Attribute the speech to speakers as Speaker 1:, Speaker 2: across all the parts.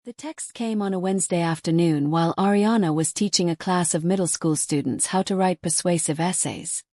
Speaker 1: The text came on a Wednesday afternoon while Ariana was teaching a class of middle school students how to write persuasive essays.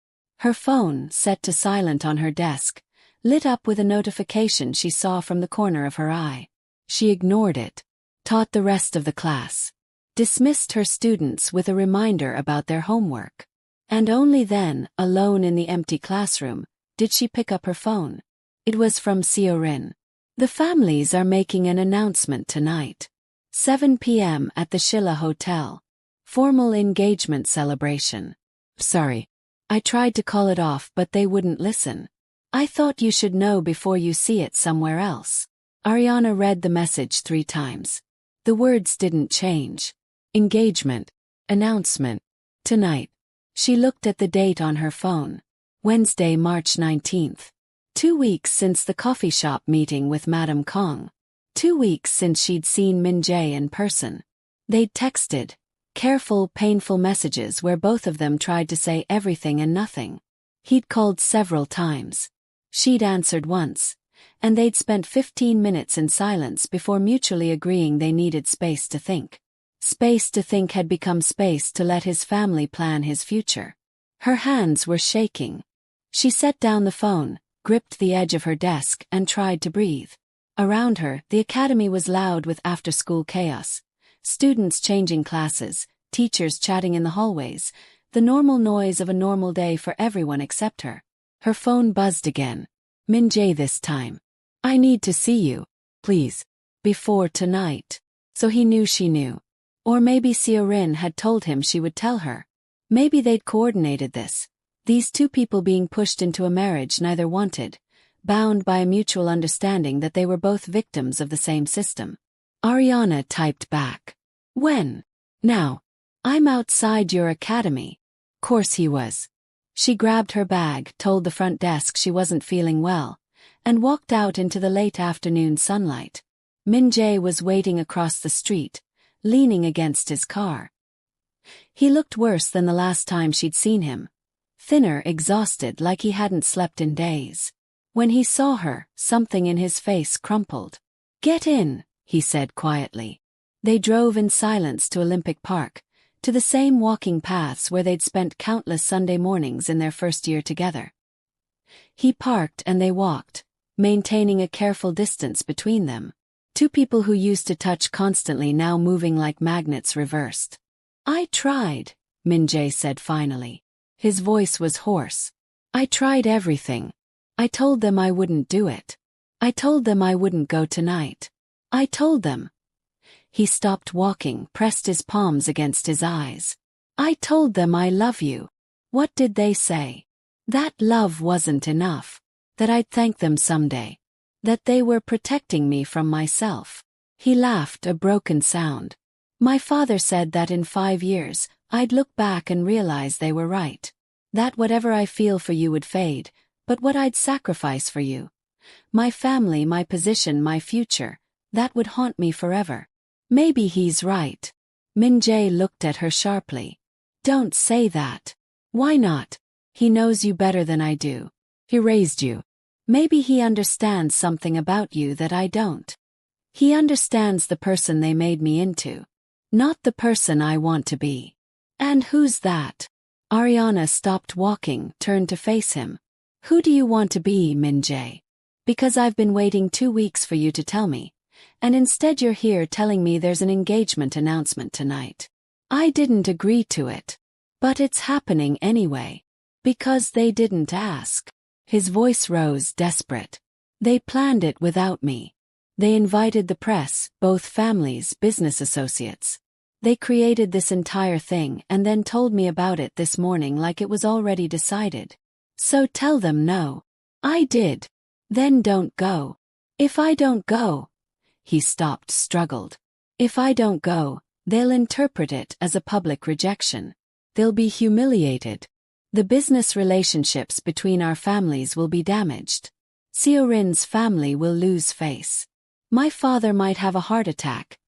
Speaker 1: Her phone, set to silent on her desk, lit up with a notification she saw from the corner of her eye. She ignored it, taught the rest of the class, dismissed her students with a reminder about their homework. And only then, alone in the empty classroom, did she pick up her phone. It was from Seo-rin. The families are making an announcement tonight. 7 p.m. at the Shilla Hotel. Formal engagement celebration. Sorry. I tried to call it off but they wouldn't listen. I thought you should know before you see it somewhere else. Ariana read the message 3 times. The words didn't change. Engagement. Announcement. Tonight. She looked at the date on her phone. Wednesday, March 19th. 2 weeks since the coffee shop meeting with Madame Kong. 2 weeks since she'd seen Min-jae in person. They'd texted, careful, painful messages where both of them tried to say everything and nothing. He'd called several times. She'd answered once, and they'd spent 15 minutes in silence before mutually agreeing they needed space to think. Space to think had become space to let his family plan his future. Her hands were shaking. She set down the phone, gripped the edge of her desk and tried to breathe. Around her, the academy was loud with after-school chaos. Students changing classes, teachers chatting in the hallways, the normal noise of a normal day for everyone except her. Her phone buzzed again. Min-jae this time. I need to see you, please. Before tonight. So he knew she knew. Or maybe Seo-rin had told him she would tell her. Maybe they'd coordinated this. These two people being pushed into a marriage neither wanted, bound by a mutual understanding that they were both victims of the same system. Ariana typed back. When? Now. I'm outside your academy. Course he was. She grabbed her bag, told the front desk she wasn't feeling well, and walked out into the late afternoon sunlight. Min-jae was waiting across the street, leaning against his car. He looked worse than the last time she'd seen him. Thinner, exhausted, like he hadn't slept in days. When he saw her, something in his face crumpled. Get in, he said quietly. They drove in silence to Olympic Park, to the same walking paths where they'd spent countless Sunday mornings in their first year together. He parked and they walked, maintaining a careful distance between them. Two people who used to touch constantly now moving like magnets reversed. I tried, Min-jae said finally. His voice was hoarse. I tried everything. I told them I wouldn't do it. I told them I wouldn't go tonight. I told them. He stopped walking, pressed his palms against his eyes. I told them I love you. What did they say? That love wasn't enough. That I'd thank them someday. That they were protecting me from myself. He laughed, a broken sound. My father said that in 5 years, I'd look back and realize they were right. That whatever I feel for you would fade, but what I'd sacrifice for you. My family, my position, my future, that would haunt me forever. Maybe he's right. Min-jae looked at her sharply. Don't say that. Why not? He knows you better than I do. He raised you. Maybe he understands something about you that I don't. He understands the person they made me into. Not the person I want to be. And who's that? Ariana stopped walking, turned to face him. Who do you want to be, Min-jae? Because I've been waiting 2 weeks for you to tell me. And instead you're here telling me there's an engagement announcement tonight. I didn't agree to it. But it's happening anyway. Because they didn't ask. His voice rose, desperate. They planned it without me. They invited the press, both families, business associates. They created this entire thing and then told me about it this morning like it was already decided. So tell them no. I did. Then don't go. If I don't go. He stopped, struggled. If I don't go, they'll interpret it as a public rejection. They'll be humiliated. The business relationships between our families will be damaged. Seo-rin's family will lose face. My father might have a heart attack.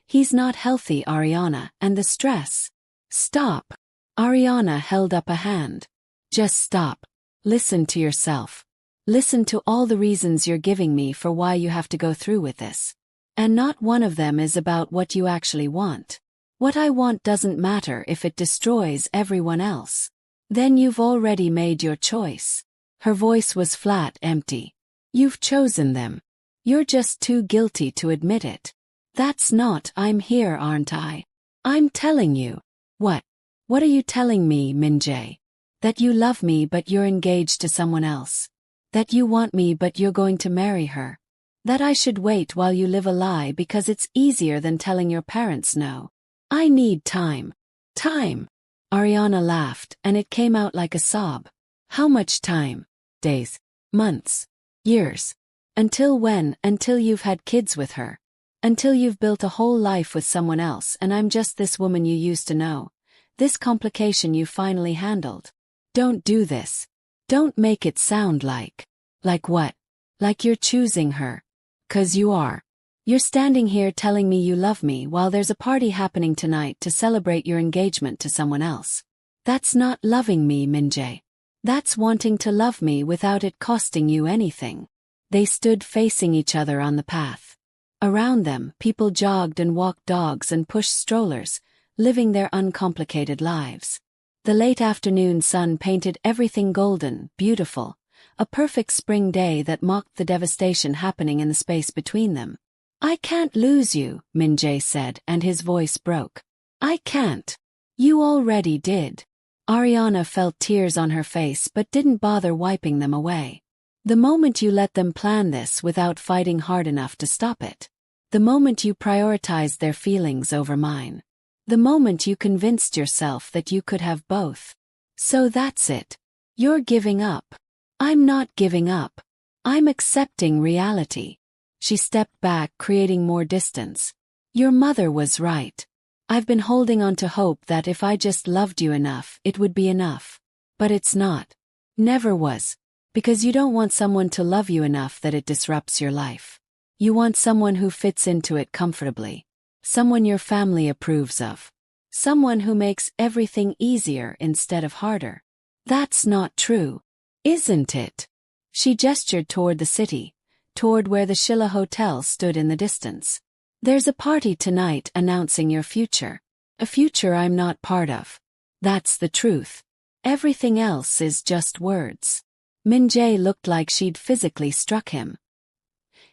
Speaker 1: He's not healthy, Ariana, and the stress. Stop. Ariana held up a hand. Just stop. Listen to yourself. Listen to all the reasons you're giving me for why you have to go through with this. And not one of them is about what you actually want. What I want doesn't matter if it destroys everyone else. Then you've already made your choice. Her voice was flat, empty. You've chosen them. You're just too guilty to admit it. That's not, I'm here, aren't I? I'm telling you. What? What are you telling me, Min-jae? That you love me but you're engaged to someone else. That you want me but you're going to marry her. That I should wait while you live a lie because it's easier than telling your parents no. I need time. Time. Ariana laughed, and it came out like a sob. How much time? Days. Months. Years. Until when? Until you've had kids with her. Until you've built a whole life with someone else and I'm just this woman you used to know. This complication you finally handled. Don't do this. Don't make it sound like. Like what? Like you're choosing her. 'Cause you are. You're standing here telling me you love me while there's a party happening tonight to celebrate your engagement to someone else. That's not loving me, Min-jae. That's wanting to love me without it costing you anything. They stood facing each other on the path. Around them, people jogged and walked dogs and pushed strollers, living their uncomplicated lives. The late afternoon sun painted everything golden, beautiful, a perfect spring day that mocked the devastation happening in the space between them. I can't lose you, Min-jae said, and his voice broke. I can't. You already did. Ariana felt tears on her face but didn't bother wiping them away. The moment you let them plan this without fighting hard enough to stop it. The moment you prioritized their feelings over mine. The moment you convinced yourself that you could have both. So that's it. You're giving up. I'm not giving up. I'm accepting reality. She stepped back, creating more distance. Your mother was right. I've been holding on to hope that if I just loved you enough, it would be enough. But it's not. Never was. Because you don't want someone to love you enough that it disrupts your life. You want someone who fits into it comfortably. Someone your family approves of. Someone who makes everything easier instead of harder. That's not true. Isn't it? She gestured toward the city, toward where the Shilla Hotel stood in the distance. There's a party tonight announcing your future. A future I'm not part of. That's the truth. Everything else is just words. Min-jae looked like she'd physically struck him.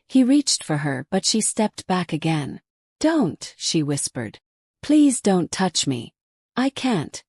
Speaker 1: He reached for her but she stepped back again. Don't, she whispered. Please don't touch me. I can't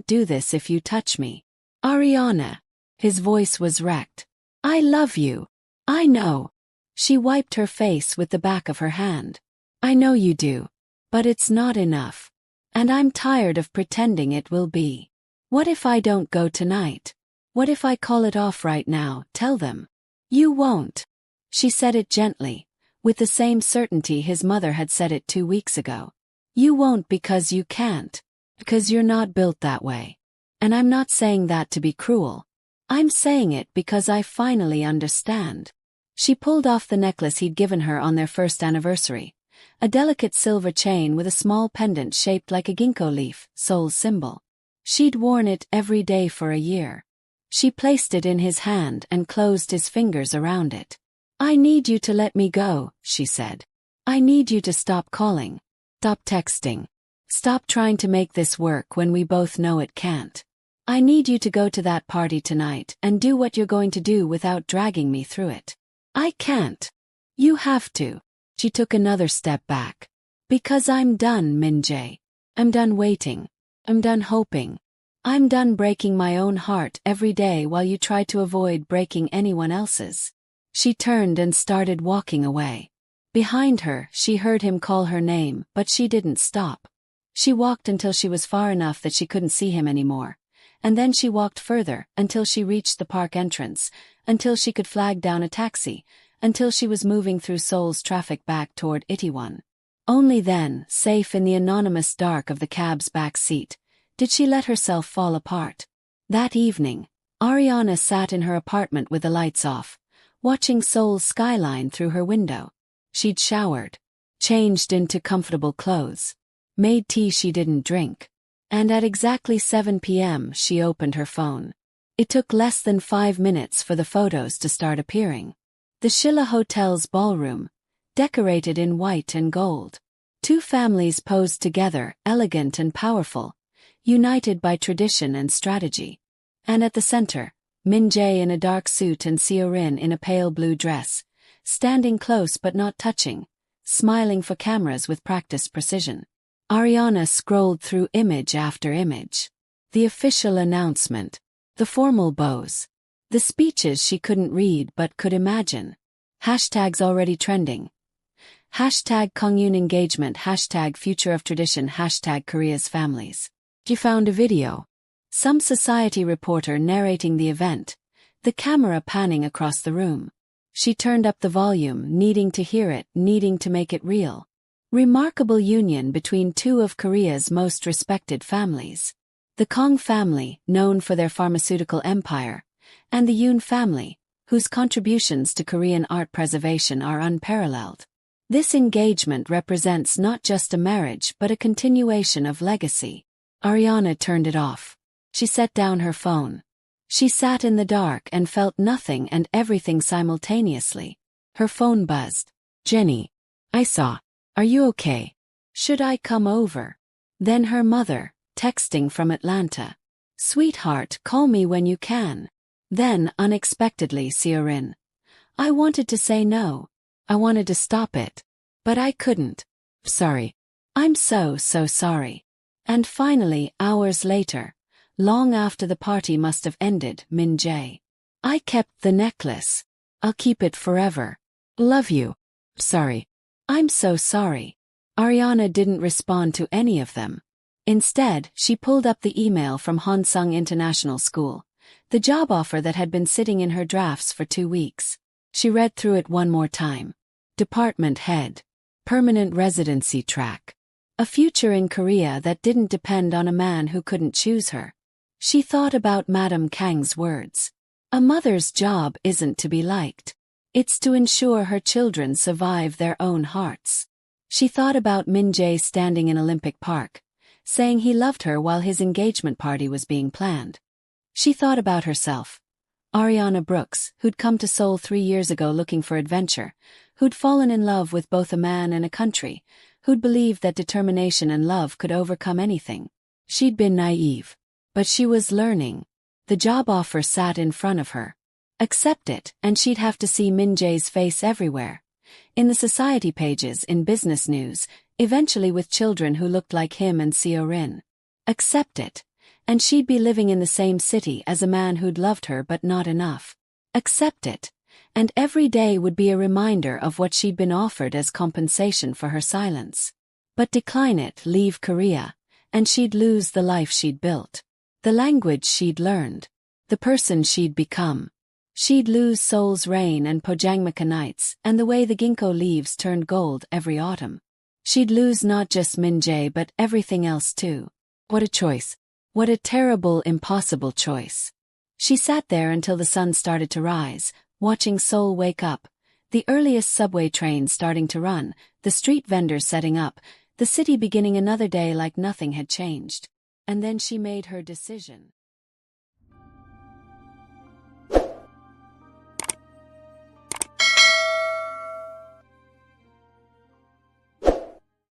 Speaker 1: do this if you touch me. Ariana. His voice was wrecked. I love you. I know. She wiped her face with the back of her hand. I know you do. But it's not enough. And I'm tired of pretending it will be. What if I don't go tonight? What if I call it off right now? Tell them. You won't. She said it gently, with the same certainty his mother had said it 2 weeks ago. You won't because you can't. Because you're not built that way. And I'm not saying that to be cruel. I'm saying it because I finally understand. She pulled off the necklace he'd given her on their first anniversary. A delicate silver chain with a small pendant shaped like a ginkgo leaf, Seoul's symbol. She'd worn it every day for a year. She placed it in his hand and closed his fingers around it. I need you to let me go, she said. I need you to stop calling. Stop texting. Stop trying to make this work when we both know it can't. I need you to go to that party tonight and do what you're going to do without dragging me through it. I can't. You have to. She took another step back. Because I'm done, Min-jae. I'm done waiting. I'm done hoping. I'm done breaking my own heart every day while you try to avoid breaking anyone else's. She turned and started walking away. Behind her, she heard him call her name, but she didn't stop. She walked until she was far enough that she couldn't see him anymore. And then she walked further, until she reached the park entrance, until she could flag down a taxi, until she was moving through Seoul's traffic back toward Itaewon. Only then, safe in the anonymous dark of the cab's back seat, did she let herself fall apart. That evening, Ariana sat in her apartment with the lights off, watching Seoul's skyline through her window. She'd showered, changed into comfortable clothes, made tea she didn't drink. And at exactly 7 p.m. she opened her phone. It took less than 5 minutes for the photos to start appearing. The Shilla Hotel's ballroom, decorated in white and gold. Two families posed together, elegant and powerful, united by tradition and strategy. And at the center, Min-jae in a dark suit and Seo-rin in a pale blue dress, standing close but not touching, smiling for cameras with practiced precision. Ariana scrolled through image after image. The official announcement, the formal bows, the speeches she couldn't read but could imagine. Hashtags already trending. Hashtag Kongyun engagement, hashtag future of tradition, hashtag Korea's families. She found a video. Some society reporter narrating the event, the camera panning across the room. She turned up the volume, needing to hear it, needing to make it real. Remarkable union between two of Korea's most respected families. The Kong family, known for their pharmaceutical empire, and the Yoon family, whose contributions to Korean art preservation are unparalleled. This engagement represents not just a marriage but a continuation of legacy. Ariana turned it off. She set down her phone. She sat in the dark and felt nothing and everything simultaneously. Her phone buzzed. "Jenny. I saw. Are you okay? Should I come over?" Then her mother, texting from Atlanta. "Sweetheart, call me when you can." Then, unexpectedly, Seo-rin. "I wanted to say no. I wanted to stop it. But I couldn't. Sorry. I'm so sorry." And finally, hours later, long after the party must have ended, Min-jae. "I kept the necklace. I'll keep it forever. Love you. Sorry. I'm so sorry." Ariana didn't respond to any of them. Instead, she pulled up the email from Honsung International School, the job offer that had been sitting in her drafts for 2 weeks. She read through it one more time. Department head. Permanent residency track. A future in Korea that didn't depend on a man who couldn't choose her. She thought about Madame Kang's words. A mother's job isn't to be liked. It's to ensure her children survive their own hearts. She thought about Min-jae standing in Olympic Park, saying he loved her while his engagement party was being planned. She thought about herself. Ariana Brooks, who'd come to Seoul 3 years ago looking for adventure, who'd fallen in love with both a man and a country, who'd believed that determination and love could overcome anything. She'd been naive. But she was learning. The job offer sat in front of her. Accept it, and she'd have to see Min-jae's face everywhere. In the society pages, in business news, eventually with children who looked like him and Seo-rin. Accept it, and she'd be living in the same city as a man who'd loved her but not enough. Accept it, and every day would be a reminder of what she'd been offered as compensation for her silence. But decline it, leave Korea, and she'd lose the life she'd built. The language she'd learned. The person she'd become. She'd lose Seoul's rain and Pojangmaka nights and the way the ginkgo leaves turned gold every autumn. She'd lose not just Min-jae but everything else too. What a choice. What a terrible, impossible choice. She sat there until the sun started to rise, watching Seoul wake up, the earliest subway train starting to run, the street vendors setting up, the city beginning another day like nothing had changed. And then she made her decision.